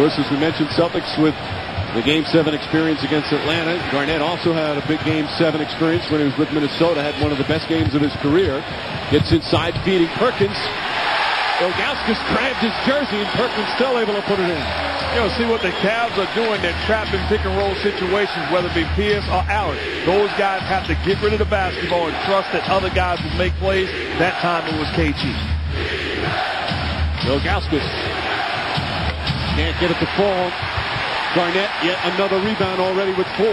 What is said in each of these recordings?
course, as we mentioned, Celtics with the Game 7 experience against Atlanta. Garnett also had a big Game 7 experience when he was with Minnesota. Had one of the best games of his career. Gets inside, feeding Perkins. Ilgauskas grabbed his jersey, and Perkins still able to put it in. You know, see what the Cavs are doing. They're trapped in pick-and-roll situations, whether it be Pierce or Allen. Those guys have to get rid of the basketball and trust that other guys will make plays. That time it was KG. Ilgauskas can't get it to fall. Garnett, yet another rebound already with 4.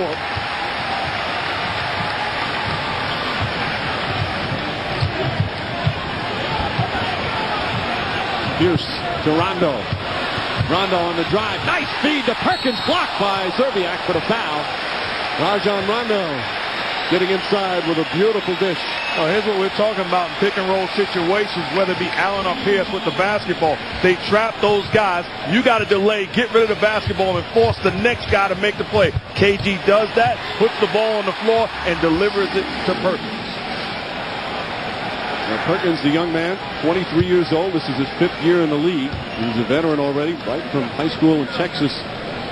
Pierce to Rondo. Rondo on the drive. Nice feed to Perkins. Blocked by Zerbiak for the foul. Rajon Rondo getting inside with a beautiful dish. Oh, here's what we're talking about in pick-and-roll situations, whether it be Allen or Pierce with the basketball. They trap those guys. You got to delay, get rid of the basketball, and force the next guy to make the play. KG does that, puts the ball on the floor, and delivers it to Perkins. Now Perkins, the young man, 23 years old. This is his 5th year in the league. He's a veteran already, right from high school in Texas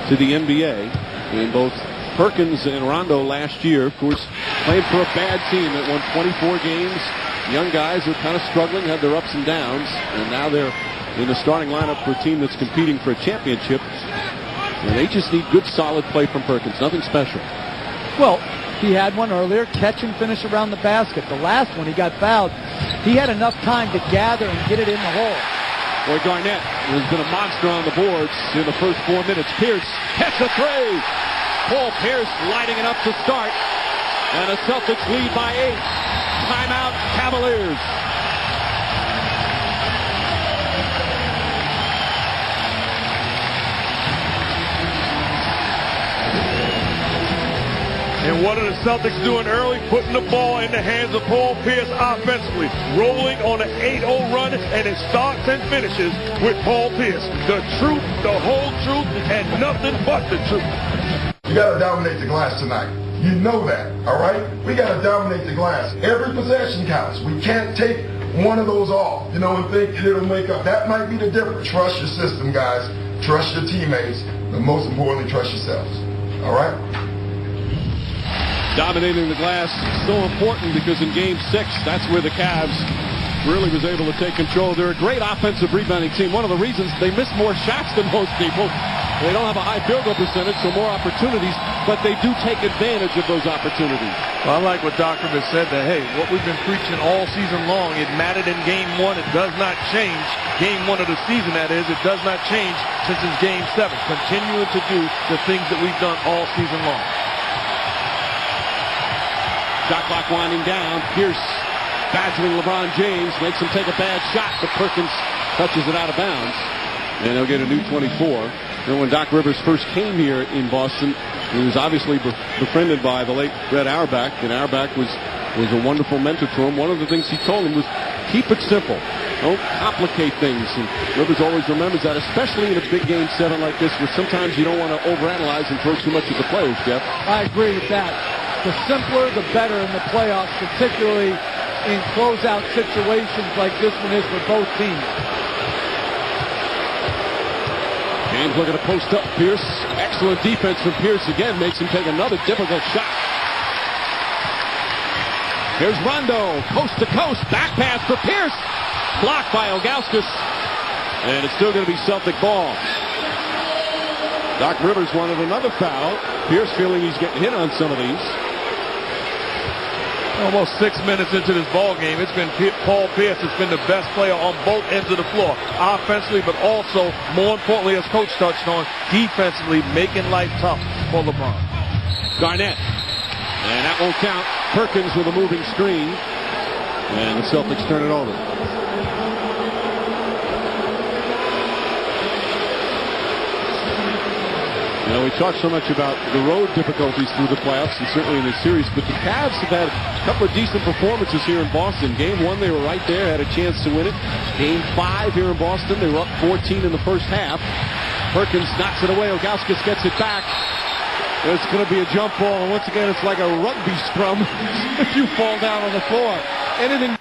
to the NBA. And both Perkins and Rondo last year, of course, playing for a bad team that won 24 games. Young guys are kind of struggling, had their ups and downs, and now they're in the starting lineup for a team that's competing for a championship. And they just need good, solid play from Perkins, nothing special. Well, he had one earlier, catch and finish around the basket. The last one, he got fouled. He had enough time to gather and get it in the hole. Boy, Garnett has been a monster on the boards in the first 4 minutes. Pierce hits a 3. Paul Pierce lighting it up to start. And the Celtics lead by 8. Timeout, Cavaliers. And what are the Celtics doing early? Putting the ball in the hands of Paul Pierce offensively. Rolling on an 8-0 run, and it starts and finishes with Paul Pierce. The truth, the whole truth, and nothing but the truth. You got to dominate the glass tonight. You know that, all right? We got to dominate the glass. Every possession counts. We can't take one of those off, you know, and think it'll make up. That might be the difference. Trust your system, guys. Trust your teammates. But most importantly, trust yourselves. All right? Dominating the glass so important because in Game 6, that's where the Cavs really was able to take control. They're a great offensive rebounding team. One of the reasons they miss more shots than most people. They don't have a high field goal percentage, so more opportunities, but they do take advantage of those opportunities. Well, I like what Dr. has said, that, hey, what we've been preaching all season long, it mattered in Game 1. It does not change. Game 1 of the season, that is. It does not change since it's Game 7. Continuing to do the things that we've done all season long. Shot clock winding down. Pierce badgering LeBron James, makes him take a bad shot, but Perkins touches it out of bounds. And they'll get a new 24. And when Doc Rivers first came here in Boston, he was obviously befriended by the late Red Auerbach, and Auerbach was a wonderful mentor to him. One of the things he told him was, keep it simple. Don't complicate things. And Rivers always remembers that, especially in a big Game 7 like this, where sometimes you don't want to overanalyze and throw too much at the players, Jeff. I agree with that. The simpler, the better in the playoffs, particularly in closeout situations like this one is for both teams. James looking to post up Pierce. Excellent defense from Pierce again. Makes him take another difficult shot. Here's Rondo. Coast to coast. Back pass for Pierce. Blocked by Ilgauskas. And it's still going to be Celtic ball. Doc Rivers wanted another foul. Pierce feeling he's getting hit on some of these. Almost 6 minutes into this ball game, it's been Paul Pierce that's been the best player on both ends of the floor, offensively, but also, more importantly, as Coach touched on, defensively, making life tough for LeBron. Garnett, and that won't count. Perkins with a moving screen, and the Celtics turn it over. You know, we talked so much about the road difficulties through the playoffs, and certainly in this series, but the Cavs have had a couple of decent performances here in Boston. Game 1, they were right there, had a chance to win it. Game 5 here in Boston, they were up 14 in the first half. Perkins knocks it away. Ilgauskas gets it back. It's going to be a jump ball, and once again, it's like a rugby scrum if you fall down on the floor. Anything